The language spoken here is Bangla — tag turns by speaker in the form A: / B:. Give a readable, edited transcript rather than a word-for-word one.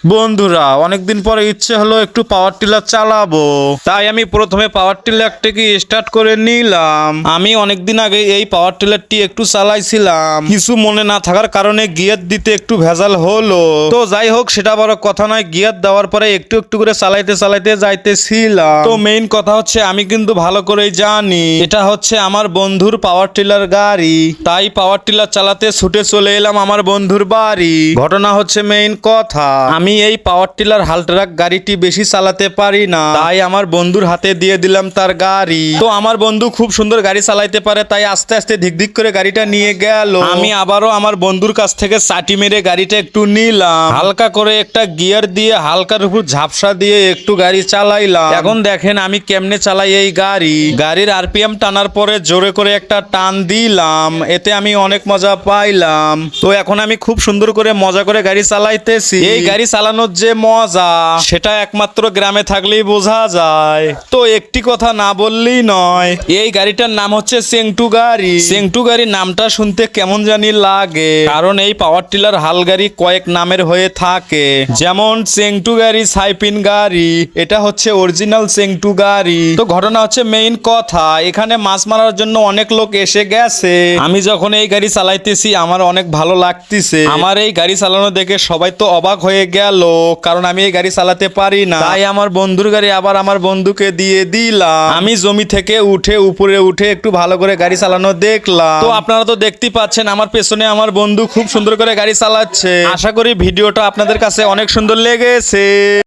A: বন্ধুরা, অনেকদিন পরে ইচ্ছে হলো একটু পাওয়ার টিলার চালাবো, তাই আমি প্রথমে পাওয়ার টিলারটাকে স্টার্ট করে নিলাম। আমি অনেকদিন আগে এই পাওয়ার টিলারটি একটু চালাইছিলাম, কিছু মনে না থাকার কারণে গিয়ার দিতে একটু ভেজাল হলো। তো যাই হোক, সেটা বড় কথা নয়। গিয়ার দেওয়ার পরে একটু একটু করে চালাইতে চালাইতে যাইতেছিলাম। তো মেইন কথা হচ্ছে, আমি কিন্তু ভালো করেই জানি এটা হচ্ছে আমার বন্ধুর পাওয়ার টিলার গাড়ি, তাই পাওয়ার টিলার চালাতে ছুটে চলে এলাম আমার বন্ধুর বাড়ি। ঘটনা হচ্ছে মেইন কথা, আমি এই পাওয়ার টিলার হাল ট্রাক গাড়িটি বেশি চালাতে পারি না, তাই আমার বন্ধুর হাতে দিয়ে দিলাম তার গাড়ি। তো আমার বন্ধু খুব সুন্দর গাড়ি চালাইতে পারে, তাই আস্তে আস্তে ধিক ধিক করে গাড়িটা নিয়ে গেল। আমি আবারও আমার বন্ধুর কাছ থেকে চাটি মেরে গাড়িটা একটু নিলাম, হালকা করে একটা গিয়ার দিয়ে হালকার উপর ঝাপসা দিয়ে একটু গাড়ি চালাইলাম। এখন দেখেন আমি কেমনে চালাই এই গাড়ি। গাড়ির আরপিএম টানার পরে জোরে করে একটা টান দিলাম, এতে আমি অনেক মজা পাইলাম। তো এখন আমি খুব সুন্দর করে মজা করে গাড়ি চালাইতেছি। এই গাড়ি চালানোর যে মজা, সেটা একমাত্র গ্রামে থাকলেই বোঝা যায়। তো একটি কথা না বললেই নয়, এই গাড়িটার নাম হচ্ছে চেংটু গাড়ি। চেংটু গাড়ি নামটা শুনতে কেমন জানি লাগে, কারণ এই পাওয়ার টিলার হাল গাড়ি কয়েক নামের হয়ে থাকে, যেমন চেংটু গাড়ি, সাইপিন গাড়ি। এটা হচ্ছে অরিজিনাল চেংটু গাড়ি। তো ঘটনা হচ্ছে মেইন কথা, এখানে মাছ মারার জন্য অনেক লোক এসে গেছে। আমি যখন এই গাড়ি চালাইতেছি আমার অনেক ভালো লাগতেছে। আমার এই গাড়ি চালানো দেখে সবাই তো অবাক হয়ে গেল, কারণ আমি এই গাড়ি চালাতে পারি না। তাই আমার বন্ধুর গাড়ি আবার আমার বন্ধুকে দিয়ে দিলাম। আমি জমি থেকে উঠে উপরে উঠে একটু ভালো করে গাড়ি চালানো দেখলাম। তো আপনারা তো দেখতেই পাচ্ছেন, আমার পেছনে আমার বন্ধু খুব সুন্দর করে গাড়ি চালাচ্ছে। আশা করি ভিডিওটা আপনাদের কাছে অনেক সুন্দর লেগেছে।